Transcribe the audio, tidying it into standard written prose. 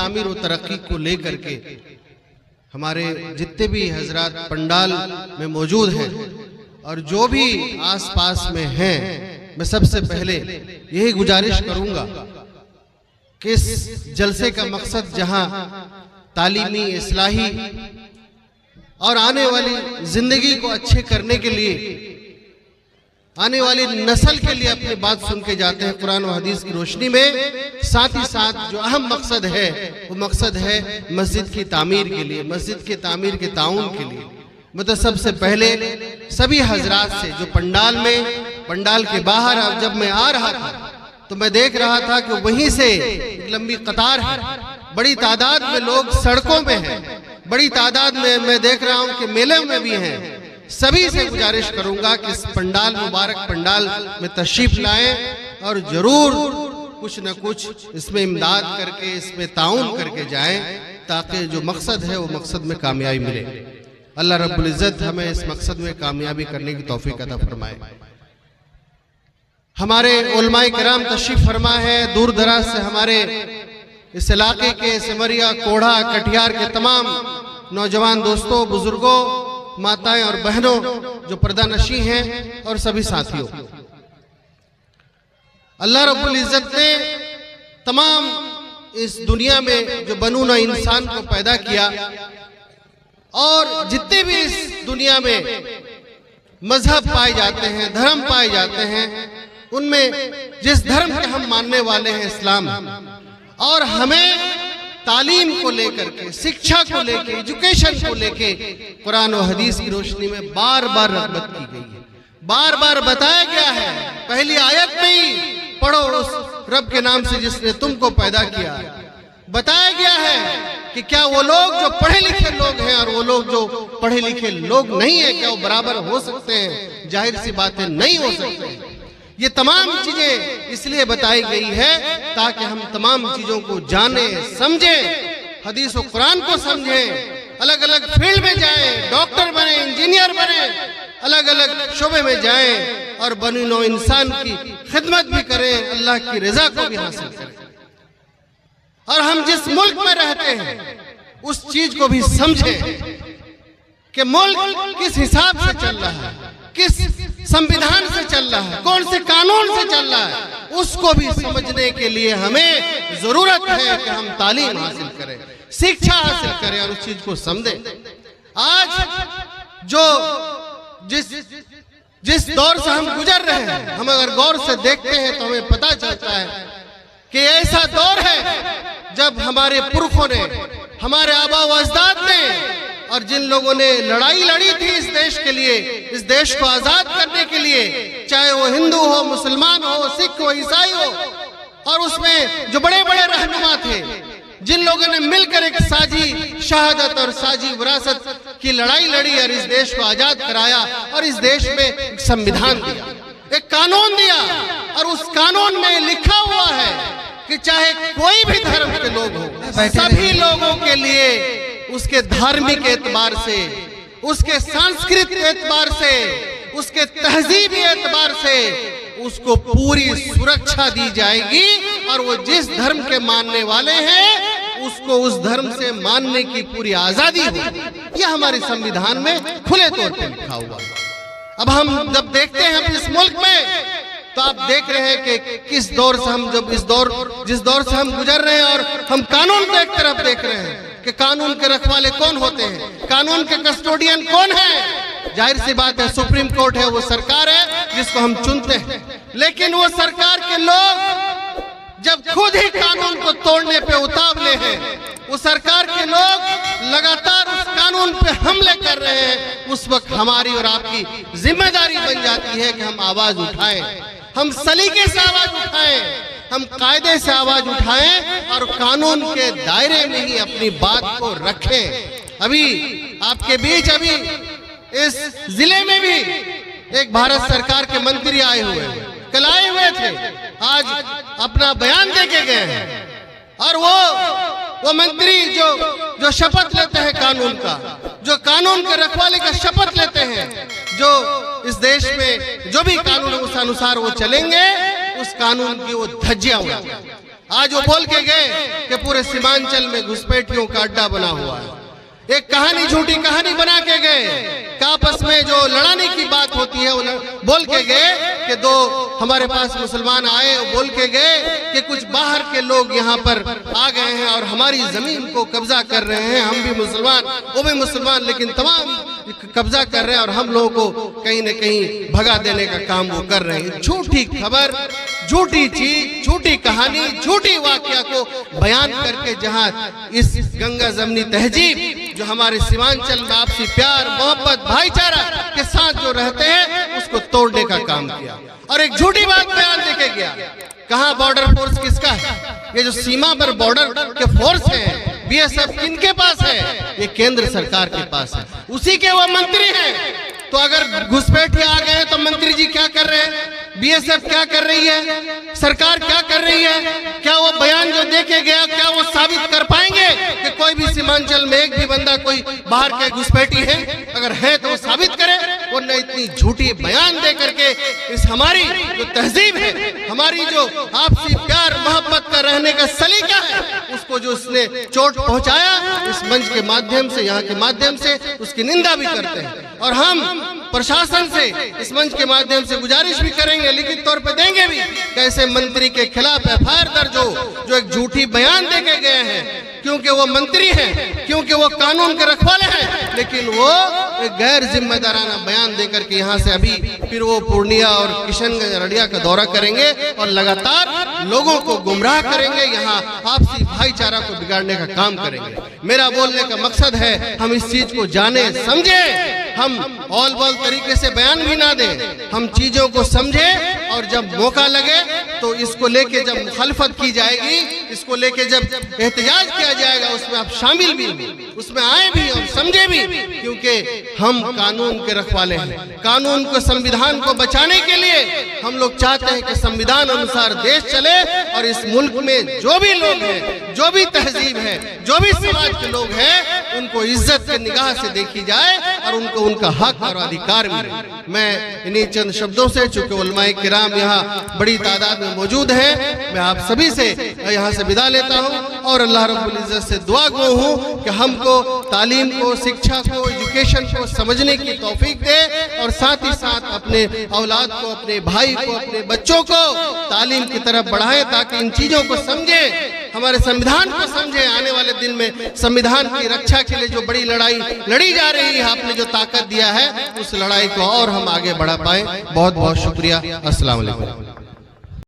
तामीर और तरक्की को लेकर के हमारे जितने भी हजरात पंडाल में मौजूद हैं और जो भी आसपास में हैं, मैं सबसे पहले यही गुजारिश करूंगा कि इस जलसे का मकसद जहां तालीमी, इस्लाही और आने वाली जिंदगी को अच्छे करने के लिए, आने वाली नस्ल के लिए अपनी बात सुन के जाते हैं कुरान और हदीस की रोशनी में, साथ ही साथ जो अहम मकसद है वो मकसद है मस्जिद की तामीर के लिए, मस्जिद के तामीर के ताउन के लिए। मतलब सबसे पहले सभी हजरात से जो पंडाल में, पंडाल के बाहर, अब जब मैं आ रहा था तो मैं देख रहा था कि वहीं से एक लंबी कतार है, बड़ी तादाद में लोग सड़कों में हैं, बड़ी तादाद में मैं देख रहा हूं कि मेले में भी हैं। सभी से गुजारिश करूंगा कि इस पंडाल, मुबारक पंडाल में तशरीफ लाएं और जरूर कुछ न कुछ इसमें इमदाद करके, इसमें ताउन करके जाएं, ताकि जो मकसद है वो मकसद में कामयाबी मिले। अल्लाह रब्बुल इज्जत हमें इस मकसद में कामयाबी करने की तौफीक अता फरमाए। हमारे उलमाए किराम तशरीफ फरमा है, दूर दराज से हमारे इस इलाके के सिमरिया, कोढ़ा, कटिहार के तमाम नौजवान दोस्तों, बुजुर्गों, माताएं और बहनों जो पर्दानशी हैं और सभी साथियों, अल्लाह रब्बुल इज्जत ने तमाम इस दुनिया में जो बनूना इंसान को पैदा किया और जितने भी इस दुनिया में मजहब पाए जाते हैं, धर्म पाए जाते हैं, उनमें जिस धर्म के हम मानने वाले हैं इस्लाम, और हमें तालीम को लेकर के, शिक्षा को लेके, एजुकेशन को लेके कुरान और हदीस की रोशनी में बार बार रग़बत की गई है, बार बार बताया गया है। पहली आयत में ही पढ़ो, उस रब के नाम से जिसने तुमको पैदा किया। बताया गया है कि क्या वो लोग जो पढ़े लिखे लोग हैं और वो लोग जो पढ़े लिखे लोग नहीं है, क्या वो बराबर हो सकते हैं? जाहिर सी बात है, नहीं हो सकते। ये तमाम चीजें इसलिए बताई गई है ताकि हम तमाम चीजों को जाने, समझें, हदीस और कुरान को समझें, अलग अलग फील्ड में जाएं, डॉक्टर बने, इंजीनियर बने, अलग अलग शोबे में जाएं और बनी इंसान की खिदमत भी करें, अल्लाह की रजा को भी हासिल करें। और हम जिस मुल्क में रहते हैं उस चीज को भी समझें कि मुल्क किस हिसाब से चल रहा है, किस संविधान से चल रहा है, कौन से कानून से चल रहा है, उसको भी समझने के लिए हमें जरूरत है कि हम तालीम हासिल करें, शिक्षा हासिल करें और उस चीज को समझें। आज जो जिस दौर से हम गुजर रहे हैं, हम अगर गौर से देखते हैं तो हमें पता चलता है कि ऐसा दौर है जब हमारे पुरखों ने, हमारे आबा व अजदाद ने और जिन लोगों ने लड़ाई लड़ी थी इस देश के लिए, इस देश को आजाद करने के लिए, चाहे वो हिंदू हो, मुसलमान हो, सिख हो, ईसाई हो, और उसमें जो बड़े बड़े रहनुमा थे, जिन लोगों ने मिलकर एक साजी शहादत और साजी विरासत की लड़ाई लड़ी और इस देश को आजाद कराया और इस देश में एक संविधान दिया, एक कानून दिया, और उस कानून में लिखा हुआ है कि चाहे कोई भी धर्म के लोग हो, सभी लोगों के लिए उसके धार्मिक एतबार से, उसके सांस्कृतिक एतबार से, उसके तहजीबी एतबार से उसको पूरी सुरक्षा दी जाएगी और वो जिस धर्म के मानने वाले हैं उसको उस धर्म से मानने की पूरी आजादी होगी। यह हमारे संविधान में खुले तौर पर लिखा हुआ। अब हम जब देखते हैं इस मुल्क में तो आप देख रहे हैं कि किस दौर से हम, जब जिस दौर से हम गुजर रहे हैं और हम कानून को एक तरफ देख रहे हैं कि कानून के रखवाले कौन होते हैं, कानून के कस्टोडियन कौन है। जाहिर सी बात है सुप्रीम कोर्ट है, वो सरकार है जिसको हम चुनते हैं, लेकिन वो सरकार के लोग जब खुद ही कानून को तोड़ने पे उतावले हैं, वो सरकार के लोग लगातार उस कानून पे हमले कर रहे हैं, उस वक्त हमारी और आपकी जिम्मेदारी बन जाती है कि हम आवाज उठाएं, हम सलीके से आवाज उठाएं, हम कायदे से आवाज उठाएं और कानून के दायरे में ही अपनी बात को रखें। अभी आपके बीच अभी इस जिले में भी एक भारत सरकार के मंत्री आए हुए हैं, कल आए हुए थे, आज अपना बयान दे के गए हैं, और वो मंत्री जो शपथ लेते हैं कानून का, जो कानून के रखवाले का शपथ लेते हैं, जो इस देश में जो भी कानून है उस अनुसार वो चलेंगे, उस कानून की वो धज्जियां उड़ाएंगे। आज वो बोल के गए कि पूरे सीमांचल में घुसपैठियों का अड्डा बना हुआ है। एक कहानी, झूठी कहानी बना के गए कि आपस में जो लड़ाने की बात होती है वो बोल के गए कि दो हमारे पास मुसलमान आए, बोल के गए कि कुछ बाहर के लोग यहाँ पर आ गए हैं और हमारी जमीन को कब्जा कर रहे हैं, हम भी मुसलमान वो भी मुसलमान, लेकिन तमाम कब्जा कर रहे हैं और हम लोगों को कहीं न कहीं भगा देने का काम वो कर रहे हैं। झूठी खबर, झूठी चीज, झूठी कहानी, झूठी वाकया को बयान करके जहां इस गंगा जमनी तहजीब जो हमारे सीमांचल में आपसी प्यार, मोहब्बत, भाईचारा के साथ जो रहते हैं उसको तोड़ने का काम किया और एक झूठी बात बयान देके गया। कहां बॉर्डर फोर्स किसका है? ये जो सीमा पर बॉर्डर के फोर्स है, बीएसएफ किनके पास है? ये केंद्र सरकार के पास है, उसी के वो मंत्री हैं। तो अगर घुसपैठिए आ गए तो मंत्री जी क्या कर रहे हैं? बीएसएफ क्या कर रही है? सरकार क्या कर रही है? क्या वो बयान जो देके गया क्या वो साबित कर पाएंगे कि कोई भी सीमांचल में एक भी बंदा कोई बाहर के घुसपैठी है? अगर है तो वो साबित करे, वरना इतनी झूठी बयान दे करके इस हमारी जो तहजीब है, हमारी जो आपसी प्यार मोहब्बत का रहने का सलीका है, उसको जो उसने चोट पहुंचाया, इस मंच के माध्यम से, यहाँ के माध्यम से उसकी निंदा भी करते हैं। और हम प्रशासन से इस मंच के माध्यम से गुजारिश भी करेंगे, लिखित तौर पे देंगे भी, कैसे मंत्री के खिलाफ एफआईआर दर्ज हो जो एक झूठी बयान देके गए हैं, क्योंकि वो मंत्री हैं, क्योंकि वो कानून के रखवाले हैं, लेकिन वो एक गैर जिम्मेदाराना बयान देकर के यहाँ से अभी फिर वो पूर्णिया और किशनगंज, अररिया का दौरा करेंगे और लगातार लोगों को गुमराह करेंगे, यहाँ आपसी भाईचारा को बिगाड़ने का काम करेंगे। मेरा बोलने का मकसद है हम इस चीज को जाने समझे, हम ऑल बॉल तरीके से बयान भी ना दें, हम चीजों को समझे और जब मौका लगे तो इसको लेके जब मुखालफत की जाएगी, इसको लेके जब एहतजाज किया जाएगा, उसमें आप शामिल भी, उसमें आए भी और समझे भी, क्योंकि हम कानून के रखवाले हैं। कानून को, संविधान को बचाने के लिए हम लोग चाहते हैं कि संविधान अनुसार देश चले और इस मुल्क में जो भी लोग हैं, जो भी तहजीब है, जो भी समाज के लोग हैं, उनको इज्जत की निगाह से देखी जाए और उनको उनका हक और अधिकार मिले। मैं इन्हीं चंद शब्दों से, चूंकि उलमाए किराम यहाँ बड़ी तादाद में मौजूद हैं, मैं आप सभी से यहाँ से विदा लेता हूँ और अल्लाह रब्बुल इज्जत से दुआ गो हूँ कि हमको तालीम को, शिक्षा को, एजुकेशन को समझने की तौफीक दे और साथ ही साथ अपने औलाद को, अपने भाई को, अपने बच्चों को तालीम की तरफ बढ़ाएं ताकि इन चीजों को समझे, हमारे संविधान को समझे। आने वाले दिन में संविधान की रक्षा के लिए जो बड़ी लड़ाई लड़ी जा रही है, आपने जो ताकत दिया है, उस लड़ाई को और हम आगे बढ़ा पाए। बहुत बहुत शुक्रिया। अस्सलाम वालेकुम।